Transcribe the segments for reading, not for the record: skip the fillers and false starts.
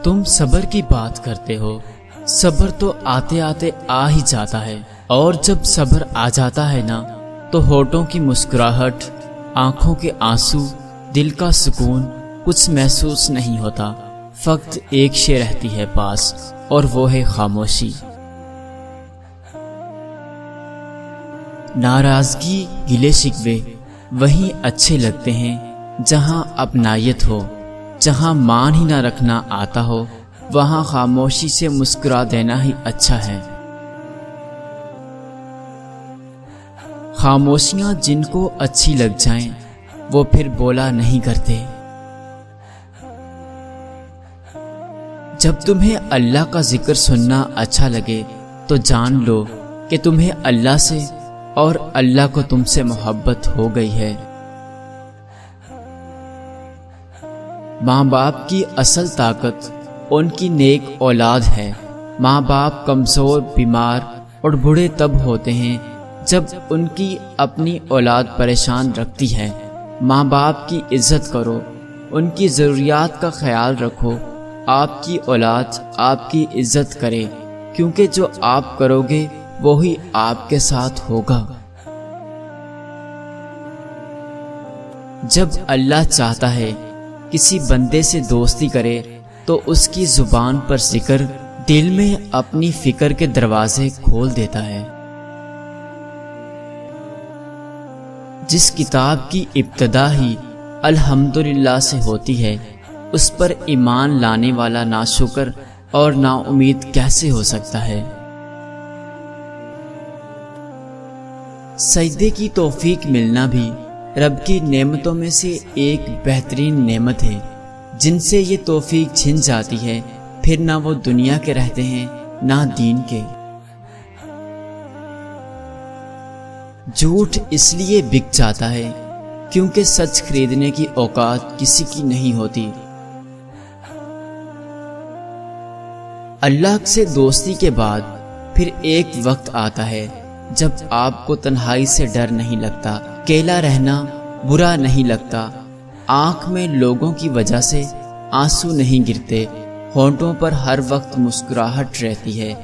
تم صبر کی بات کرتے ہو، صبر تو آتے آتے آ ہی جاتا ہے، اور جب صبر آ جاتا ہے نا تو ہونٹوں کی مسکراہٹ، آنکھوں کے آنسو، دل کا سکون کچھ محسوس نہیں ہوتا، فقط ایک شے رہتی ہے پاس، اور وہ ہے خاموشی۔ ناراضگی، گلے شکوے وہیں اچھے لگتے ہیں جہاں اپنائیت ہو، جہاں مان ہی نہ رکھنا آتا ہو، وہاں خاموشی سے مسکرا دینا ہی اچھا ہے۔ خاموشیاں جن کو اچھی لگ جائیں وہ پھر بولا نہیں کرتے۔ جب تمہیں اللہ کا ذکر سننا اچھا لگے تو جان لو کہ تمہیں اللہ سے اور اللہ کو تم سے محبت ہو گئی ہے۔ ماں باپ کی اصل طاقت ان کی نیک اولاد ہے۔ ماں باپ کمزور، بیمار اور بوڑھے تب ہوتے ہیں جب ان کی اپنی اولاد پریشان رکھتی ہے۔ ماں باپ کی عزت کرو، ان کی ضروریات کا خیال رکھو، آپ کی اولاد آپ کی عزت کرے، کیونکہ جو آپ کرو گے وہی آپ کے ساتھ ہوگا۔ جب اللہ چاہتا ہے کسی بندے سے دوستی کرے تو اس کی زبان پر ذکر دل میں اپنی فکر کے دروازے کھول دیتا ہے۔ جس کتاب کی ابتدا ہی الحمدللہ سے ہوتی ہے، اس پر ایمان لانے والا ناشکر اور نا امید کیسے ہو سکتا ہے؟ سجدے کی توفیق ملنا بھی رب کی نعمتوں میں سے ایک بہترین نعمت ہے۔ جن سے یہ توفیق چھن جاتی ہے پھر نہ وہ دنیا کے رہتے ہیں نہ دین کے۔ جھوٹ اس لیے بک جاتا ہے کیونکہ سچ خریدنے کی اوقات کسی کی نہیں ہوتی۔ اللہ سے دوستی کے بعد پھر ایک وقت آتا ہے جب آپ کو تنہائی سے ڈر نہیں لگتا، اکیلا رہنا برا نہیں لگتا، آنکھ میں لوگوں کی وجہ سے آنسو نہیں گرتے، ہونٹوں پر ہر وقت مسکراہٹ رہتی ہے،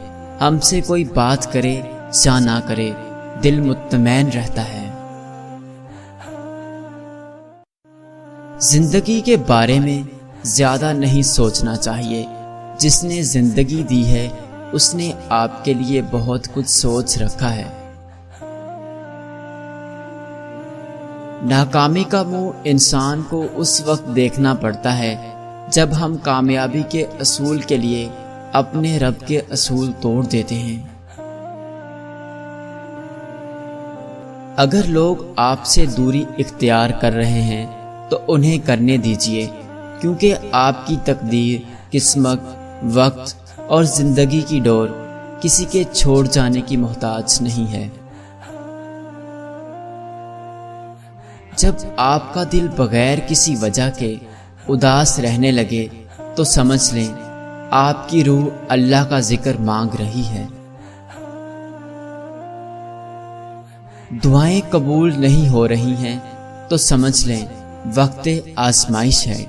ہم سے کوئی بات کرے یا نہ کرے دل مطمئن رہتا ہے۔ زندگی کے بارے میں زیادہ نہیں سوچنا چاہیے، جس نے زندگی دی ہے اس نے آپ کے لیے بہت کچھ سوچ رکھا ہے۔ ناکامی کا منہ انسان کو اس وقت دیکھنا پڑتا ہے جب ہم کامیابی کے اصول کے لیے اپنے رب کے اصول توڑ دیتے ہیں۔ اگر لوگ آپ سے دوری اختیار کر رہے ہیں تو انہیں کرنے دیجیے، کیونکہ آپ کی تقدیر، قسمت، وقت اور زندگی کی ڈور کسی کے چھوڑ جانے کی محتاج نہیں ہے۔ جب آپ کا دل بغیر کسی وجہ کے اداس رہنے لگے تو سمجھ لیں آپ کی روح اللہ کا ذکر مانگ رہی ہے۔ دعائیں قبول نہیں ہو رہی ہیں تو سمجھ لیں وقت آزمائش ہے۔